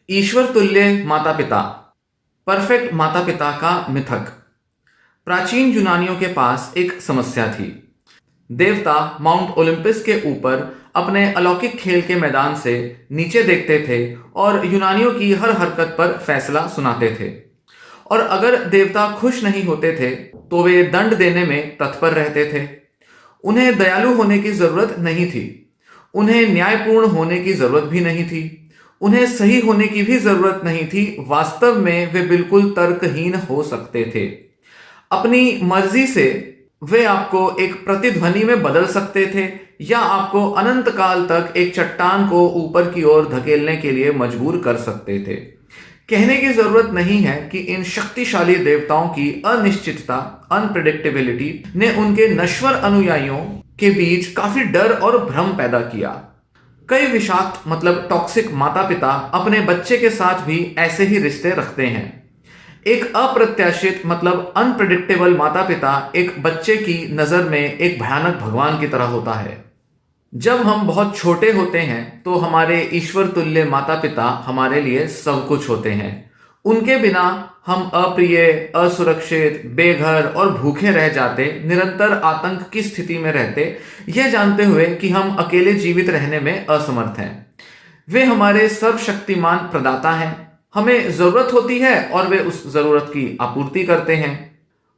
ईश्वर तुल्य माता पिता, परफेक्ट माता पिता का मिथक। प्राचीन यूनानियों के पास एक समस्या थी। देवता माउंट ओलंपस के ऊपर अपने अलौकिक खेल के मैदान से नीचे देखते थे और यूनानियों की हर हरकत पर फैसला सुनाते थे। और अगर देवता खुश नहीं होते थे तो वे दंड देने में तत्पर रहते थे। उन्हें दयालु होने की जरूरत नहीं थी, उन्हें न्यायपूर्ण होने की जरूरत भी नहीं थी, उन्हें सही होने की भी जरूरत नहीं थी। वास्तव में वे बिल्कुल तर्कहीन हो सकते थे। अपनी मर्जी से वे आपको एक प्रतिध्वनि में बदल सकते थे या आपको अनंत काल तक एक चट्टान को ऊपर की ओर धकेलने के लिए मजबूर कर सकते थे। कहने की जरूरत नहीं है कि इन शक्तिशाली देवताओं की अनिश्चितता, अनप्रिडिक्टेबिलिटी ने उनके नश्वर अनुयायियों के बीच काफी डर और भ्रम पैदा किया। कई विषाक्त मतलब टॉक्सिक माता पिता अपने बच्चे के साथ भी ऐसे ही रिश्ते रखते हैं। एक अप्रत्याशित मतलब अनप्रिडिक्टेबल माता पिता एक बच्चे की नजर में एक भयानक भगवान की तरह होता है। जब हम बहुत छोटे होते हैं तो हमारे ईश्वर तुल्य माता पिता हमारे लिए सब कुछ होते हैं। उनके बिना हम अप्रिय, असुरक्षित, बेघर और भूखे रह जाते, निरंतर आतंक की स्थिति में रहते, यह जानते हुए कि हम अकेले जीवित रहने में असमर्थ हैं। वे हमारे सर्वशक्तिमान प्रदाता हैं। हमें जरूरत होती है और वे उस जरूरत की आपूर्ति करते हैं।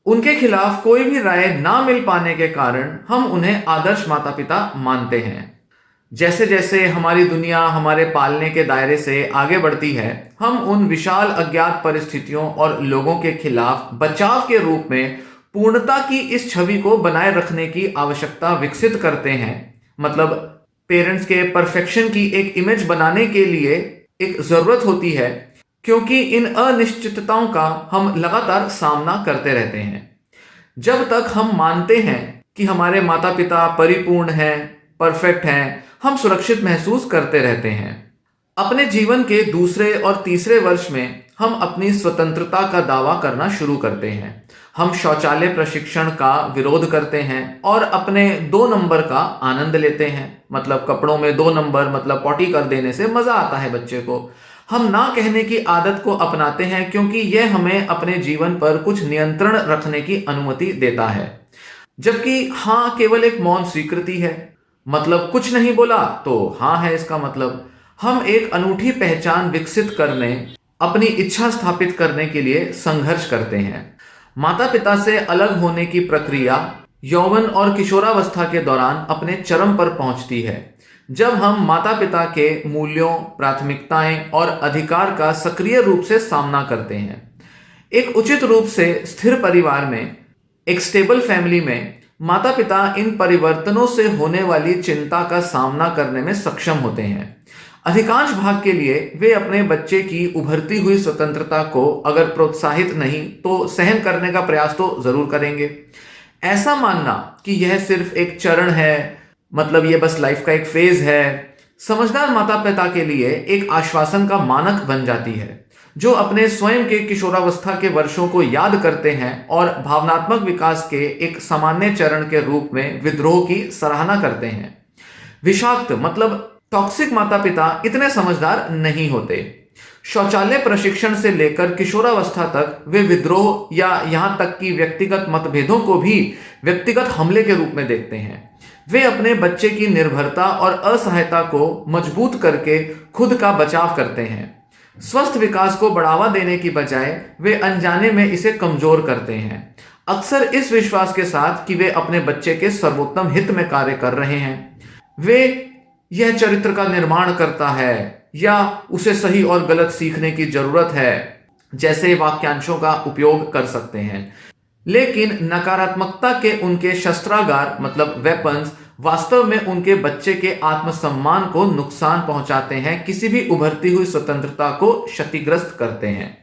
उनके खिलाफ कोई भी राय ना मिल पाने के कारण हम उन्हें आदर्श माता पिता मानते हैं। जैसे जैसे हमारी दुनिया हमारे पालने के दायरे से आगे बढ़ती है, हम उन विशाल अज्ञात परिस्थितियों और लोगों के खिलाफ बचाव के रूप में पूर्णता की इस छवि को बनाए रखने की आवश्यकता विकसित करते हैं। मतलब पेरेंट्स के परफेक्शन की एक इमेज बनाने के लिए एक जरूरत होती है, क्योंकि इन अनिश्चितताओं का हम लगातार सामना करते रहते हैं। जब तक हम मानते हैं कि हमारे माता पिता परिपूर्ण हैं, परफेक्ट हैं, हम सुरक्षित महसूस करते रहते हैं। अपने जीवन के दूसरे और तीसरे वर्ष में हम अपनी स्वतंत्रता का दावा करना शुरू करते हैं। हम शौचालय प्रशिक्षण का विरोध करते हैं और अपने 2 नंबर का आनंद लेते हैं। मतलब कपड़ों में 2 नंबर मतलब पॉटी कर देने से मजा आता है बच्चे को। हम ना कहने की आदत को अपनाते हैं क्योंकि यह हमें अपने जीवन पर कुछ नियंत्रण रखने की अनुमति देता है। जबकि हाँ केवल एक मौन स्वीकृति है। मतलब कुछ नहीं बोला तो हाँ है इसका मतलब। हम एक अनूठी पहचान विकसित करने, अपनी इच्छा स्थापित करने के लिए संघर्ष करते हैं। माता पिता से अलग होने की प्रक्रिया यौवन और किशोरावस्था के दौरान अपने चरम पर पहुंचती है, जब हम माता पिता के मूल्यों, प्राथमिकताएं और अधिकार का सक्रिय रूप से सामना करते हैं। एक उचित रूप से स्थिर परिवार में, एक स्टेबल फैमिली में माता पिता इन परिवर्तनों से होने वाली चिंता का सामना करने में सक्षम होते हैं। अधिकांश भाग के लिए वे अपने बच्चे की उभरती हुई स्वतंत्रता को अगर प्रोत्साहित नहीं तो सहन करने का प्रयास तो जरूर करेंगे। ऐसा मानना कि यह सिर्फ एक चरण है, मतलब ये बस लाइफ का एक फेज है, समझदार माता पिता के लिए एक आश्वासन का मानक बन जाती है, जो अपने स्वयं के किशोरावस्था के वर्षों को याद करते हैं और भावनात्मक विकास के एक सामान्य चरण के रूप में विद्रोह की सराहना करते हैं। विषाक्त मतलब टॉक्सिक माता पिता इतने समझदार नहीं होते। शौचालय प्रशिक्षण से लेकर किशोरावस्था तक वे विद्रोह या यहां तक कि व्यक्तिगत मतभेदों को भी व्यक्तिगत हमले के रूप में देखते हैं। वे अपने बच्चे की निर्भरता और असहायता को मजबूत करके खुद का बचाव करते हैं। स्वस्थ विकास को बढ़ावा देने की बजाय वे अनजाने में इसे कमजोर करते हैं, अक्सर इस विश्वास के साथ कि वे अपने बच्चे के सर्वोत्तम हित में कार्य कर रहे हैं। वे यह चरित्र का निर्माण करता है या उसे सही और गलत सीखने की जरूरत है जैसे वाक्यांशों का उपयोग कर सकते हैं। लेकिन नकारात्मकता के उनके शस्त्रागार मतलब वेपन्स वास्तव में उनके बच्चे के आत्मसम्मान को नुकसान पहुंचाते हैं, किसी भी उभरती हुई स्वतंत्रता को क्षतिग्रस्त करते हैं।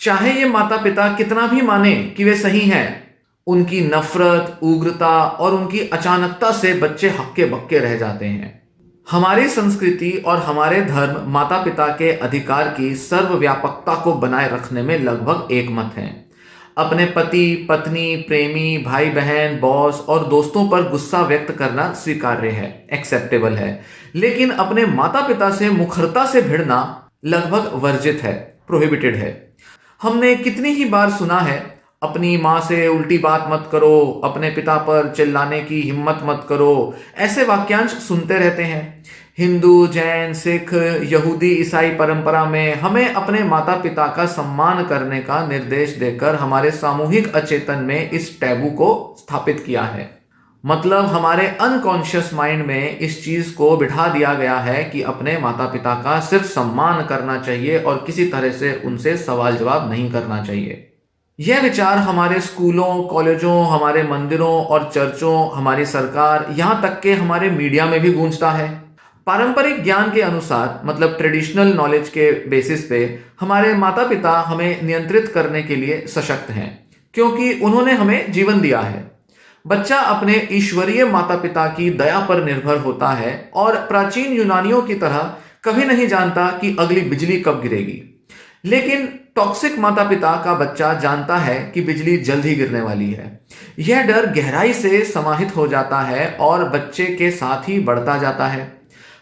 चाहे ये माता पिता कितना भी माने कि वे सही हैं, उनकी नफरत, उग्रता और उनकी अचानकता से बच्चे हक्के बक्के रह जाते हैं। हमारी संस्कृति और हमारे धर्म माता पिता के अधिकार की सर्वव्यापकता को बनाए रखने में लगभग एकमत हैं। अपने पति, पत्नी, प्रेमी, भाई बहन, बॉस और दोस्तों पर गुस्सा व्यक्त करना स्वीकार्य है, एक्सेप्टेबल है। लेकिन अपने माता पिता से मुखरता से भिड़ना लगभग वर्जित है, प्रोहिबिटेड है। हमने कितनी ही बार सुना है, अपनी माँ से उल्टी बात मत करो, अपने पिता पर चिल्लाने की हिम्मत मत करो। ऐसे वाक्यांश सुनते रहते हैं। हिंदू, जैन, सिख, यहूदी, ईसाई परंपरा में हमें अपने माता पिता का सम्मान करने का निर्देश देकर हमारे सामूहिक अचेतन में इस टैबू को स्थापित किया है। मतलब हमारे अनकॉन्शियस माइंड में इस चीज को बिठा दिया गया है कि अपने माता पिता का सिर्फ सम्मान करना चाहिए और किसी तरह से उनसे सवाल जवाब नहीं करना चाहिए। यह विचार हमारे स्कूलों, कॉलेजों, हमारे मंदिरों और चर्चों, हमारी सरकार, यहाँ तक के हमारे मीडिया में भी गूंजता है। पारंपरिक ज्ञान के अनुसार, मतलब ट्रेडिशनल नॉलेज के बेसिस पे, हमारे माता पिता हमें नियंत्रित करने के लिए सशक्त हैं, क्योंकि उन्होंने हमें जीवन दिया है। बच्चा अपने ईश्वरीय माता पिता की दया पर निर्भर होता है और प्राचीन यूनानियों की तरह कभी नहीं जानता कि अगली बिजली कब गिरेगी। लेकिन टॉक्सिक माता पिता का बच्चा जानता है कि बिजली जल्द ही गिरने वाली है। यह डर गहराई से समाहित हो जाता है और बच्चे के साथ ही बढ़ता जाता है।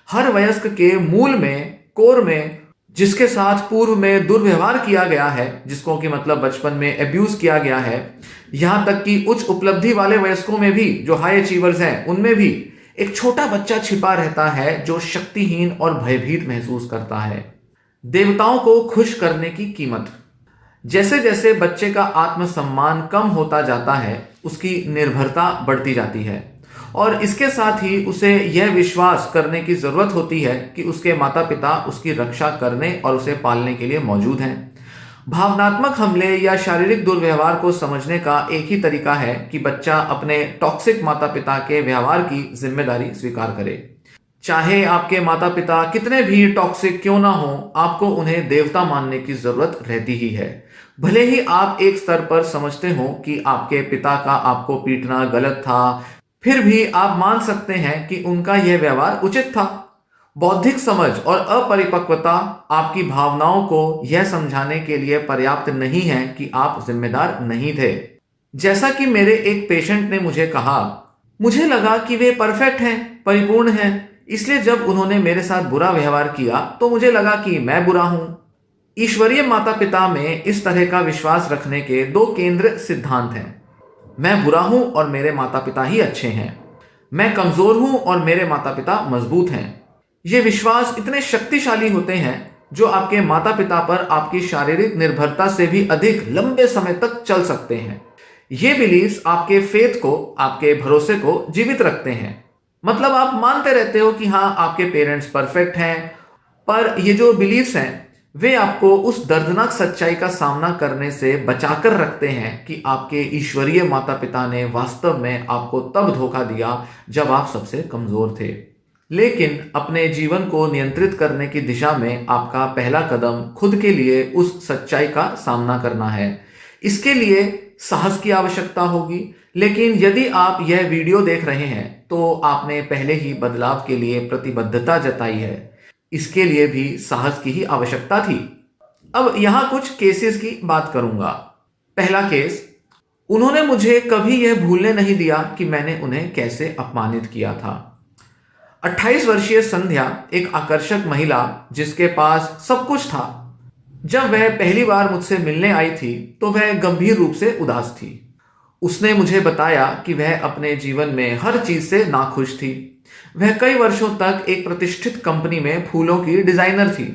हर वयस्क के मूल में, कोर में, जिसके साथ पूर्व में दुर्व्यवहार किया गया है, जिसको कि मतलब बचपन में एब्यूज किया गया है, यहां तक कि उच्च उपलब्धि वाले वयस्कों में भी, जो हाई अचीवर्स हैं, उनमें भी एक छोटा बच्चा छिपा रहता है जो शक्तिहीन और भयभीत महसूस करता है। देवताओं को खुश करने की कीमत। जैसे जैसे बच्चे का आत्मसम्मान कम होता जाता है, उसकी निर्भरता बढ़ती जाती है और इसके साथ ही उसे यह विश्वास करने की जरूरत होती है कि उसके माता पिता उसकी रक्षा करने और उसे पालने के लिए मौजूद हैं। भावनात्मक हमले या शारीरिक दुर्व्यवहार को समझने का एक ही तरीका है कि बच्चा अपने टॉक्सिक माता पिता के व्यवहार की जिम्मेदारी स्वीकार करे। चाहे आपके माता पिता कितने भी टॉक्सिक क्यों ना हो, आपको उन्हें देवता मानने की जरूरत रहती ही है। भले ही आप एक स्तर पर समझते हो कि आपके पिता का आपको पीटना गलत था, फिर भी आप मान सकते हैं कि उनका यह व्यवहार उचित था। बौद्धिक समझ और अपरिपक्वता आपकी भावनाओं को यह समझाने के लिए पर्याप्त नहीं है कि आप जिम्मेदार नहीं थे। जैसा कि मेरे एक पेशेंट ने मुझे कहा, मुझे लगा कि वे परफेक्ट हैं, परिपूर्ण हैं, इसलिए जब उन्होंने मेरे साथ बुरा व्यवहार किया तो मुझे लगा कि मैं बुरा हूं। ईश्वरीय माता पिता में इस तरह का विश्वास रखने के दो केंद्र सिद्धांत हैं। मैं बुरा हूं और मेरे माता पिता ही अच्छे हैं। मैं कमजोर हूं और मेरे माता पिता मजबूत हैं। ये विश्वास इतने शक्तिशाली होते हैं जो आपके माता पिता पर आपकी शारीरिक निर्भरता से भी अधिक लंबे समय तक चल सकते हैं। ये बिलीव्स आपके फेथ को, आपके भरोसे को जीवित रखते हैं। मतलब आप मानते रहते हो कि हाँ, आपके पेरेंट्स परफेक्ट हैं, पर ये जो बिलीव्स हैं वे आपको उस दर्दनाक सच्चाई का सामना करने से बचाकर रखते हैं कि आपके ईश्वरीय माता पिता ने वास्तव में आपको तब धोखा दिया जब आप सबसे कमजोर थे। लेकिन अपने जीवन को नियंत्रित करने की दिशा में आपका पहला कदम खुद के लिए उस सच्चाई का सामना करना है। इसके लिए साहस की आवश्यकता होगी, लेकिन यदि आप यह वीडियो देख रहे हैं तो आपने पहले ही बदलाव के लिए प्रतिबद्धता जताई है। इसके लिए भी साहस की ही आवश्यकता थी। अब यहां कुछ केसेस की बात करूंगा। पहला केस, उन्होंने मुझे कभी यह भूलने नहीं दिया कि मैंने उन्हें कैसे अपमानित किया था। 28 वर्षीय संध्या एक आकर्षक महिला जिसके पास सब कुछ था। जब वह पहली बार मुझसे मिलने आई थी तो वह गंभीर रूप से उदास थी। उसने मुझे बताया कि वह अपने जीवन में हर चीज से नाखुश थी। वह कई वर्षों तक एक प्रतिष्ठित कंपनी में फूलों की डिजाइनर थी।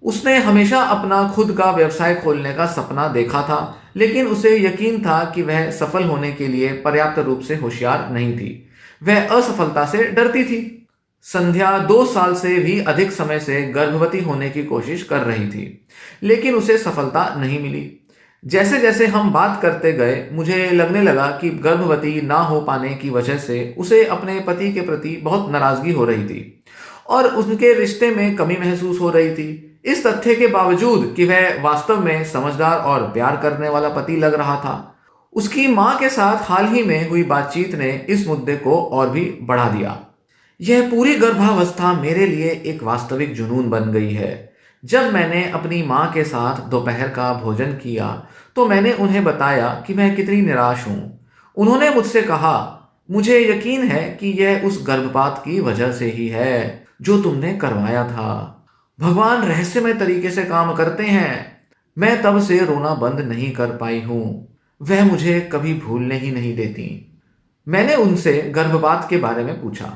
उसने हमेशा अपना खुद का व्यवसाय खोलने का सपना देखा था, लेकिन उसे यकीन था कि वह सफल होने के लिए पर्याप्त रूप से होशियार नहीं थी। वह असफलता से डरती थी। संध्या 2 साल से भी अधिक समय से गर्भवती होने की कोशिश कर रही थी, लेकिन उसे सफलता नहीं मिली। जैसे जैसे हम बात करते गए, मुझे लगने लगा कि गर्भवती ना हो पाने की वजह से उसे अपने पति के प्रति बहुत नाराजगी हो रही थी और उनके रिश्ते में कमी महसूस हो रही थी। इस तथ्य के बावजूद कि वह वास्तव में समझदार और प्यार करने वाला पति लग रहा था। उसकी मां के साथ हाल ही में हुई बातचीत ने इस मुद्दे को और भी बढ़ा दिया। यह पूरी गर्भावस्था मेरे लिए एक वास्तविक जुनून बन गई है। जब मैंने अपनी मां के साथ दोपहर का भोजन किया तो मैंने उन्हें बताया कि मैं कितनी निराश हूं। उन्होंने मुझसे कहा, मुझे यकीन है कि यह उस गर्भपात की वजह से ही है जो तुमने करवाया था। भगवान रहस्यमय तरीके से काम करते हैं। मैं तब से रोना बंद नहीं कर पाई हूं। वह मुझे कभी भूलने ही नहीं देती। मैंने उनसे गर्भपात के बारे में पूछा।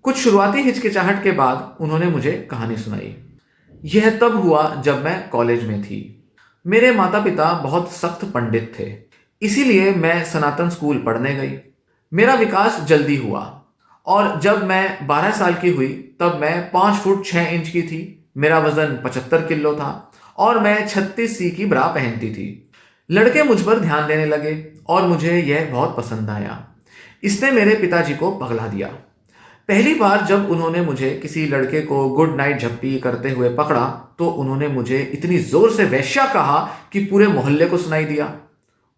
कुछ शुरुआती हिचकिचाहट के बाद उन्होंने मुझे कहानी सुनाई। यह तब हुआ जब मैं कॉलेज में थी। मेरे माता पिता बहुत सख्त पंडित थे, इसीलिए मैं सनातन स्कूल पढ़ने गई। मेरा विकास जल्दी हुआ और जब मैं 12 साल की हुई तब मैं 5 फुट 6 इंच की थी। मेरा वजन 75 किलो था और मैं 36 सी की ब्रा पहनती थी। लड़के मुझ पर ध्यान देने लगे और मुझे यह बहुत पसंद आया। इसने मेरे पिताजी को पगला दिया। पहली बार जब उन्होंने मुझे किसी लड़के को गुड नाइट झप्पी करते हुए पकड़ा तो उन्होंने मुझे इतनी जोर से वेश्या कहा कि पूरे मोहल्ले को सुनाई दिया।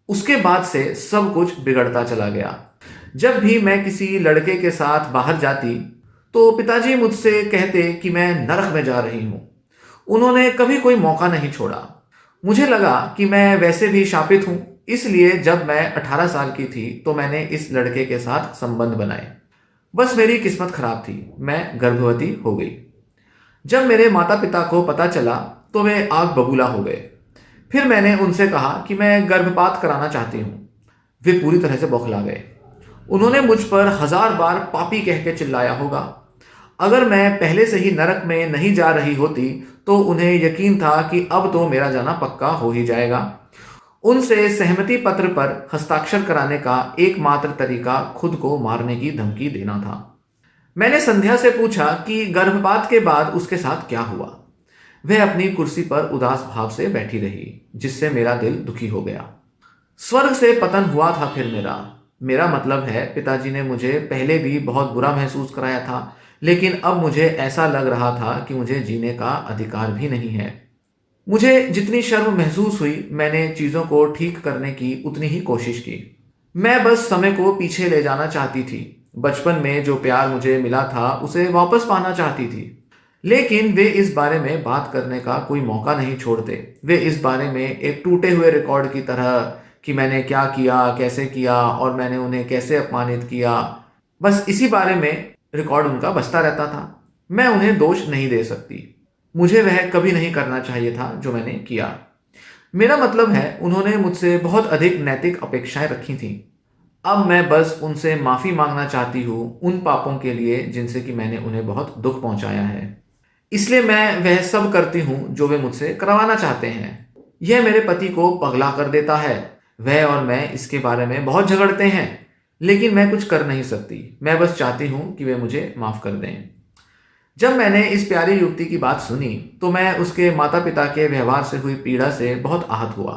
उसके बाद से सब कुछ बिगड़ता चला गया। जब भी मैं किसी लड़के के साथ बाहर जाती तो पिताजी मुझसे कहते कि मैं नरक में जा रही हूं। उन्होंने कभी कोई मौका नहीं छोड़ा। मुझे लगा कि मैं वैसे भी शापित हूं, इसलिए जब मैं 18 साल की थी तो मैंने इस लड़के के साथ संबंध बनाए। बस मेरी किस्मत खराब थी, मैं गर्भवती हो गई। जब मेरे माता पिता को पता चला तो वे आग बबूला हो गए। फिर मैंने उनसे कहा कि मैं गर्भपात कराना चाहती हूँ। वे पूरी तरह से बौखला गए। उन्होंने मुझ पर 1000 बार पापी कह के चिल्लाया होगा। अगर मैं पहले से ही नरक में नहीं जा रही होती तो उन्हें यकीन था कि अब तो मेरा जाना पक्का हो ही जाएगा। उनसे सहमति पत्र पर हस्ताक्षर कराने का एकमात्र तरीका खुद को मारने की धमकी देना था। मैंने संध्या से पूछा कि गर्भपात के बाद उसके साथ क्या हुआ। वह अपनी कुर्सी पर उदास भाव से बैठी रही, जिससे मेरा दिल दुखी हो गया। स्वर्ग से पतन हुआ था फिर मेरा। मेरा मतलब है, पिताजी ने मुझे पहले भी बहुत बुरा महसूस कराया था, लेकिन अब मुझे ऐसा लग रहा था कि मुझे जीने का अधिकार भी नहीं है। मुझे जितनी शर्म महसूस हुई, मैंने चीज़ों को ठीक करने की उतनी ही कोशिश की। मैं बस समय को पीछे ले जाना चाहती थी। बचपन में जो प्यार मुझे मिला था उसे वापस पाना चाहती थी। लेकिन वे इस बारे में बात करने का कोई मौका नहीं छोड़ते। वे इस बारे में एक टूटे हुए रिकॉर्ड की तरह कि मैंने क्या किया, कैसे किया और मैंने उन्हें कैसे अपमानित किया, बस इसी बारे में रिकॉर्ड उनका बजता रहता था। मैं उन्हें दोष नहीं दे सकती। मुझे वह कभी नहीं करना चाहिए था जो मैंने किया। मेरा मतलब है, उन्होंने मुझसे बहुत अधिक नैतिक अपेक्षाएं रखी थीं। अब मैं बस उनसे माफ़ी मांगना चाहती हूँ उन पापों के लिए जिनसे कि मैंने उन्हें बहुत दुख पहुंचाया है। इसलिए मैं वह सब करती हूँ जो वे मुझसे करवाना चाहते हैं। यह मेरे पति को पगला कर देता है। वह और मैं इसके बारे में बहुत झगड़ते हैं, लेकिन मैं कुछ कर नहीं सकती। मैं बस चाहती हूँ कि वे मुझे माफ़ कर दें। जब मैंने इस प्यारी युवती की बात सुनी तो मैं उसके माता पिता के व्यवहार से हुई पीड़ा से बहुत आहत हुआ,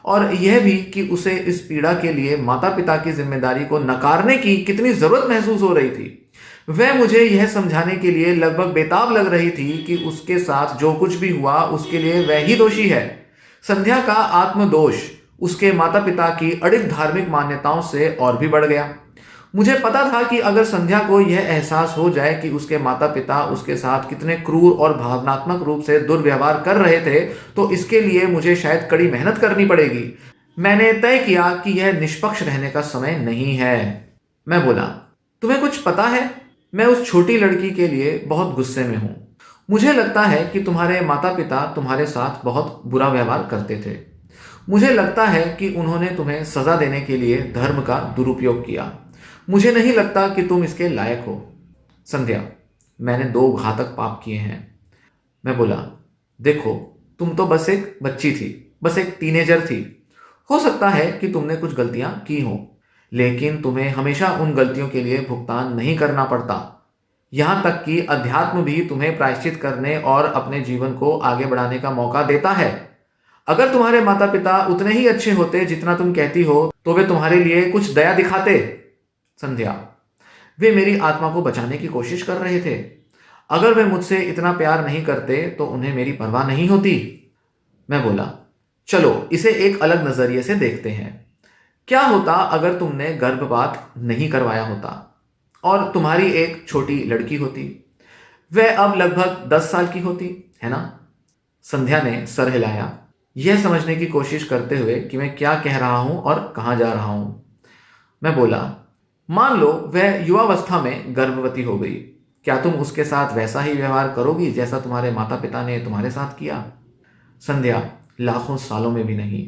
और यह भी कि उसे इस पीड़ा के लिए माता पिता की जिम्मेदारी को नकारने की कितनी जरूरत महसूस हो रही थी। वह मुझे यह समझाने के लिए लगभग बेताब लग रही थी कि उसके साथ जो कुछ भी हुआ उसके लिए वह ही दोषी है। संध्या का आत्मदोष उसके माता पिता की अड़िग धार्मिक मान्यताओं से और भी बढ़ गया। मुझे पता था कि अगर संध्या को यह एहसास हो जाए कि उसके माता पिता उसके साथ कितने क्रूर और भावनात्मक रूप से दुर्व्यवहार कर रहे थे तो इसके लिए मुझे शायद कड़ी मेहनत करनी पड़ेगी। मैंने तय किया कि यह निष्पक्ष रहने का समय नहीं है। मैं बोला, तुम्हें कुछ पता है, मैं उस छोटी लड़की के लिए बहुत गुस्से में हूँ। मुझे लगता है कि तुम्हारे माता पिता तुम्हारे साथ बहुत बुरा व्यवहार करते थे। मुझे लगता है कि उन्होंने तुम्हें सजा देने के लिए धर्म का दुरुपयोग किया। मुझे नहीं लगता कि तुम इसके लायक हो। संध्या, मैंने 2 घातक पाप किए हैं। मैं बोला, देखो, तुम तो बस एक बच्ची थी, बस एक टीनेजर थी। हो सकता है कि तुमने कुछ गलतियां की हों, लेकिन तुम्हें हमेशा उन गलतियों के लिए भुगतान नहीं करना पड़ता। यहां तक कि अध्यात्म भी तुम्हें प्रायश्चित करने और अपने जीवन को आगे बढ़ाने का मौका देता है। अगर तुम्हारे माता पिता उतने ही अच्छे होते जितना तुम कहती हो तो वे तुम्हारे लिए कुछ दया दिखाते। संध्या, वे मेरी आत्मा को बचाने की कोशिश कर रहे थे। अगर वे मुझसे इतना प्यार नहीं करते तो उन्हें मेरी परवाह नहीं होती। मैं बोला, चलो इसे एक अलग नजरिए से देखते हैं। क्या होता अगर तुमने गर्भपात नहीं करवाया होता और तुम्हारी एक छोटी लड़की होती। वह अब लगभग 10 साल की होती, है ना? संध्या ने सर हिलाया, यह समझने की कोशिश करते हुए कि मैं क्या कह रहा हूं और कहां जा रहा हूं। मैं बोला, मान लो वह युवावस्था में गर्भवती हो गई। क्या तुम उसके साथ वैसा ही व्यवहार करोगी जैसा तुम्हारे माता पिता ने तुम्हारे साथ किया? संध्या: लाखों सालों में भी नहीं।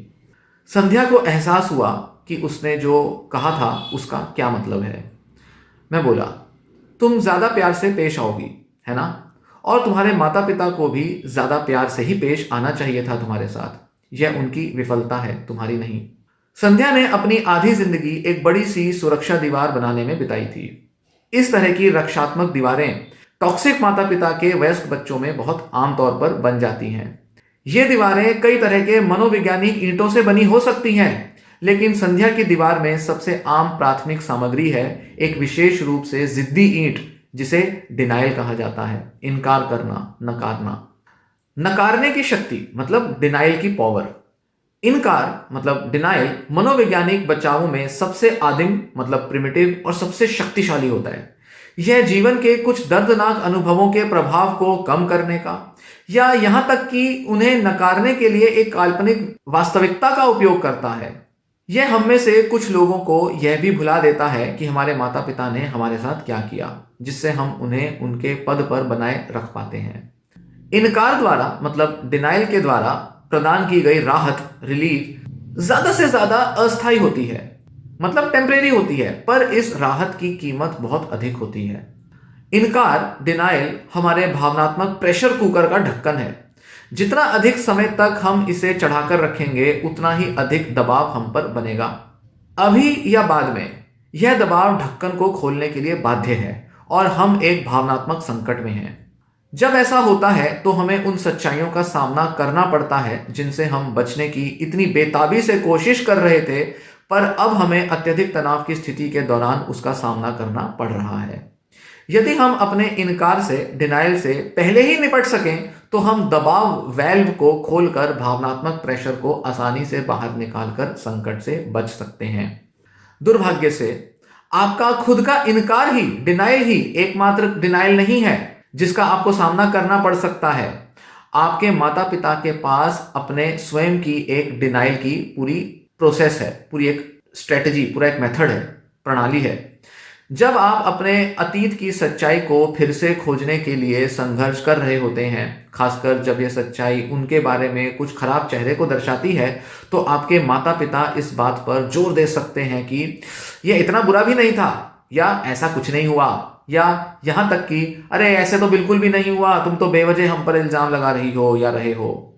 संध्या को एहसास हुआ कि उसने जो कहा था उसका क्या मतलब है। मैं बोला, तुम ज्यादा प्यार से पेश आओगी, है ना? और तुम्हारे माता पिता को भी ज्यादा प्यार से ही पेश आना चाहिए था तुम्हारे साथ। यह उनकी विफलता है, तुम्हारी नहीं। संध्या ने अपनी आधी जिंदगी एक बड़ी सी सुरक्षा दीवार बनाने में बिताई थी। इस तरह की रक्षात्मक दीवारें टॉक्सिक माता पिता के वयस्क बच्चों में बहुत आमतौर पर बन जाती हैं। ये दीवारें कई तरह के मनोवैज्ञानिक ईंटों से बनी हो सकती हैं, लेकिन संध्या की दीवार में सबसे आम प्राथमिक सामग्री है एक विशेष रूप से जिद्दी ईंट, जिसे डिनाइल कहा जाता है। इनकार करना, नकारना। नकारने की शक्ति मतलब डिनाइल की पावर। इनकार मतलब डिनाइल मनोवैज्ञानिक बचावों में सबसे आदिम मतलब प्रिमिटिव और सबसे शक्तिशाली होता है। यह जीवन के कुछ दर्दनाक अनुभवों के प्रभाव को कम करने का या यहां तक कि उन्हें नकारने के लिए एक काल्पनिक वास्तविकता का उपयोग करता है। यह हम में से कुछ लोगों को यह भी भुला देता है कि हमारे माता पिता ने हमारे साथ क्या किया, जिससे हम उन्हें उनके पद पर बनाए रख पाते हैं। इनकार द्वारा मतलब डिनाइल के द्वारा प्रदान की गई राहत, रिलीफ ज्यादा से ज्यादा अस्थायी होती है, मतलब टेम्परेरी होती है, पर इस राहत की कीमत बहुत अधिक होती है। इनकार, डिनाइल हमारे भावनात्मक प्रेशर कुकर का ढक्कन है। जितना अधिक समय तक हम इसे चढ़ाकर रखेंगे उतना ही अधिक दबाव हम पर बनेगा। अभी या बाद में यह दबाव ढक्कन को खोलने के लिए बाध्य है और हम एक भावनात्मक संकट में हैं। जब ऐसा होता है तो हमें उन सच्चाइयों का सामना करना पड़ता है जिनसे हम बचने की इतनी बेताबी से कोशिश कर रहे थे, पर अब हमें अत्यधिक तनाव की स्थिति के दौरान उसका सामना करना पड़ रहा है। यदि हम अपने इनकार से, डिनाइल से पहले ही निपट सकें तो हम दबाव वेल्व को खोलकर भावनात्मक प्रेशर को आसानी से बाहर निकालकर संकट से बच सकते हैं। दुर्भाग्य से आपका खुद का इनकार ही, डिनाइल ही एकमात्र डिनाइल नहीं है जिसका आपको सामना करना पड़ सकता है। आपके माता पिता के पास अपने स्वयं की एक डिनाइल की पूरी प्रोसेस है, पूरी एक स्ट्रेटजी, पूरा एक मेथड है, प्रणाली है। जब आप अपने अतीत की सच्चाई को फिर से खोजने के लिए संघर्ष कर रहे होते हैं, खासकर जब यह सच्चाई उनके बारे में कुछ खराब चेहरे को दर्शाती है, तो आपके माता पिता इस बात पर जोर दे सकते हैं कि यह इतना बुरा भी नहीं था, या ऐसा कुछ नहीं हुआ, या यहां तक कि अरे ऐसे तो बिल्कुल भी नहीं हुआ, तुम तो बेवजह हम पर इल्जाम लगा रही हो या रहे हो।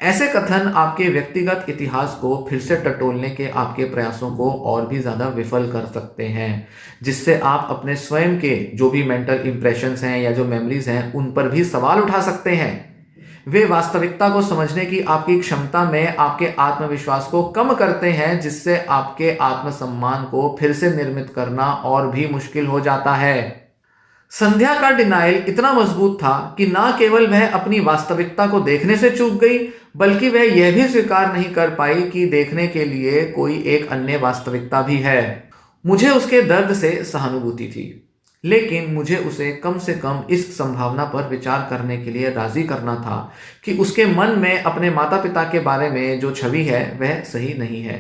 ऐसे कथन आपके व्यक्तिगत इतिहास को फिर से टटोलने के आपके प्रयासों को और भी ज्यादा विफल कर सकते हैं, जिससे आप अपने स्वयं के जो भी मेंटल इंप्रेशंस हैं या जो मेमोरीज हैं उन पर भी सवाल उठा सकते हैं। वे वास्तविकता को समझने की आपकी क्षमता में आपके आत्मविश्वास को कम करते हैं, जिससे आपके आत्मसम्मान को फिर से निर्मित करना और भी मुश्किल हो जाता है। संध्या का डिनाइल इतना मजबूत था कि ना केवल वह अपनी वास्तविकता को देखने से चूक गई, बल्कि वह यह भी स्वीकार नहीं कर पाई कि देखने के लिए कोई एक अन्य वास्तविकता भी है। मुझे उसके दर्द से सहानुभूति थी, लेकिन मुझे उसे कम से कम इस संभावना पर विचार करने के लिए राजी करना था कि उसके मन में अपने माता पिता के बारे में जो छवि है वह सही नहीं है।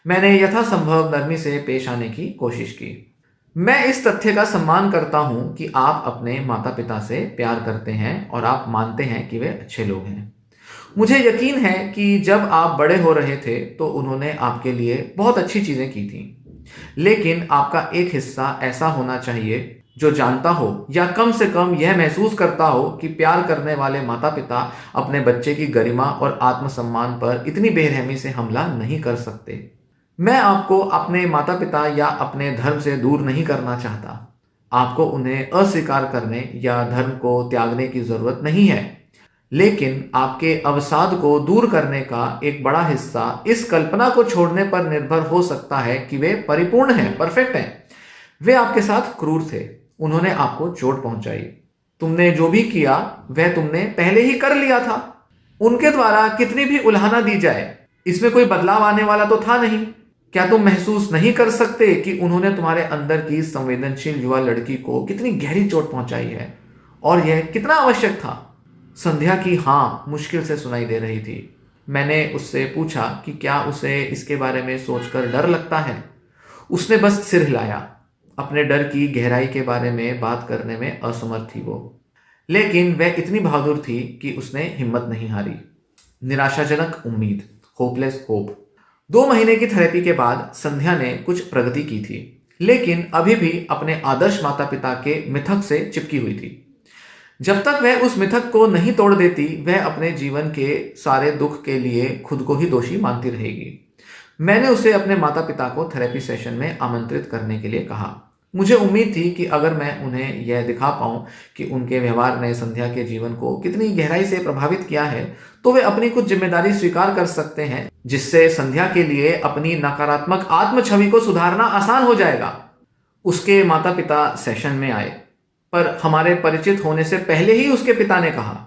मैंने यथासंभव नरमी से पेश आने की कोशिश की। मैं इस तथ्य का सम्मान करता हूं कि आप अपने माता पिता से प्यार करते हैं और आप मानते हैं कि वे अच्छे लोग हैं। मुझे यकीन है कि जब आप बड़े हो रहे थे तो उन्होंने आपके लिए बहुत अच्छी चीजें की थी, लेकिन आपका एक हिस्सा ऐसा होना चाहिए जो जानता हो या कम से कम यह महसूस करता हो कि प्यार करने वाले माता पिता अपने बच्चे की गरिमा और आत्मसम्मान पर इतनी बेरहमी से हमला नहीं कर सकते। मैं आपको अपने माता पिता या अपने धर्म से दूर नहीं करना चाहता। आपको उन्हें अस्वीकार करने या धर्म को त्यागने की जरूरत नहीं है, लेकिन आपके अवसाद को दूर करने का एक बड़ा हिस्सा इस कल्पना को छोड़ने पर निर्भर हो सकता है कि वे परिपूर्ण हैं, परफेक्ट हैं। वे आपके साथ क्रूर थे, उन्होंने आपको चोट पहुंचाई। तुमने जो भी किया वह तुमने पहले ही कर लिया था। उनके द्वारा कितनी भी उल्हाना दी जाए, इसमें कोई बदलाव आने वाला तो था नहीं। क्या तुम महसूस नहीं कर सकते कि उन्होंने तुम्हारे अंदर की संवेदनशील युवा लड़की को कितनी गहरी चोट पहुंचाई है, और यह कितना आवश्यक था? संध्या की हाँ मुश्किल से सुनाई दे रही थी। मैंने उससे पूछा कि क्या उसे इसके बारे में सोचकर डर लगता है। उसने बस सिर हिलाया। अपने डर की गहराई के बारे में बात करने में असमर्थ थी वो, लेकिन वह इतनी बहादुर थी कि उसने हिम्मत नहीं हारी। निराशाजनक उम्मीद, होपलेस होप। 2 महीने की थेरेपी के बाद संध्या ने कुछ प्रगति की थी, लेकिन अभी भी अपने आदर्श माता पिता के मिथक से चिपकी हुई थी। जब तक वह उस मिथक को नहीं तोड़ देती, वह अपने जीवन के सारे दुख के लिए खुद को ही दोषी मानती रहेगी। मैंने उसे अपने माता पिता को थेरेपी सेशन में आमंत्रित करने के लिए कहा। मुझे उम्मीद थी कि अगर मैं उन्हें यह दिखा पाऊं कि उनके व्यवहार ने संध्या के जीवन को कितनी गहराई से प्रभावित किया है, तो वे अपनी कुछ जिम्मेदारी स्वीकार कर सकते हैं, जिससे संध्या के लिए अपनी नकारात्मक आत्म छवि को सुधारना आसान हो जाएगा। उसके माता पिता सेशन में आए, पर हमारे परिचित होने से पहले ही उसके पिता ने कहा,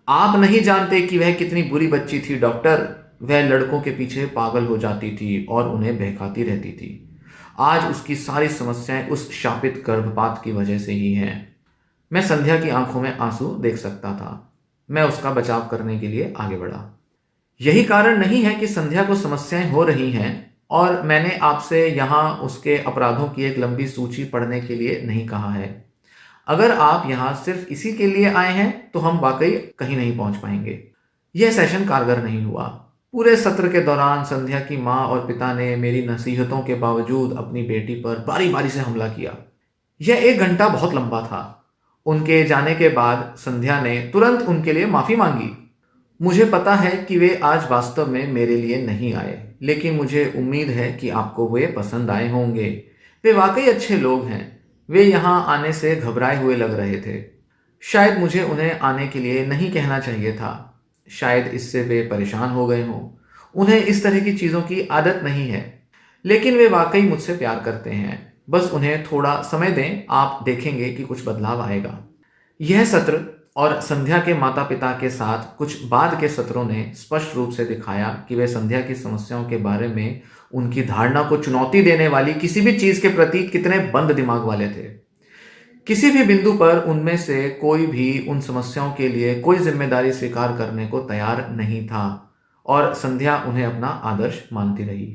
आप नहीं जानते कि वह कितनी बुरी बच्ची थी डॉक्टर। वह लड़कों के पीछे पागल हो जाती थी और उन्हें बहकाती रहती थी। आज उसकी सारी समस्याएं उस शापित गर्भपात की वजह से ही हैं। मैं संध्या की आंखों में आंसू देख सकता था। मैं उसका बचाव करने के लिए आगे बढ़ा। यही कारण नहीं है कि संध्या को समस्याएं हो रही हैं, और मैंने आपसे यहाँ उसके अपराधों की एक लंबी सूची पढ़ने के लिए नहीं कहा है। अगर आप यहाँ सिर्फ इसी के लिए आए हैं तो हम वाकई कहीं नहीं पहुंच पाएंगे। यह सेशन कारगर नहीं हुआ। पूरे सत्र के दौरान संध्या की माँ और पिता ने मेरी नसीहतों के बावजूद अपनी बेटी पर बारी बारी से हमला किया। यह 1 घंटा बहुत लंबा था। उनके जाने के बाद संध्या ने तुरंत उनके लिए माफी मांगी। मुझे पता है कि वे आज वास्तव में मेरे लिए नहीं आए, लेकिन मुझे उम्मीद है कि आपको वे पसंद आए होंगे। वे वाकई अच्छे लोग हैं। वे यहाँ आने से घबराए हुए लग रहे थे। शायद मुझे उन्हें आने के लिए नहीं कहना चाहिए था। शायद इससे वे परेशान हो गए हों। उन्हें इस तरह की चीज़ों की आदत नहीं है, लेकिन वे वाकई मुझसे प्यार करते हैं। बस उन्हें थोड़ा समय दें, आप देखेंगे कि कुछ बदलाव आएगा। यह सत्र और संध्या के माता पिता के साथ कुछ बाद के सत्रों ने स्पष्ट रूप से दिखाया कि वे संध्या की समस्याओं के बारे में उनकी धारणा को चुनौती देने वाली किसी भी चीज़ के प्रति कितने बंद दिमाग वाले थे। किसी भी बिंदु पर उनमें से कोई भी उन समस्याओं के लिए कोई जिम्मेदारी स्वीकार करने को तैयार नहीं था, और संध्या उन्हें अपना आदर्श मानती रही।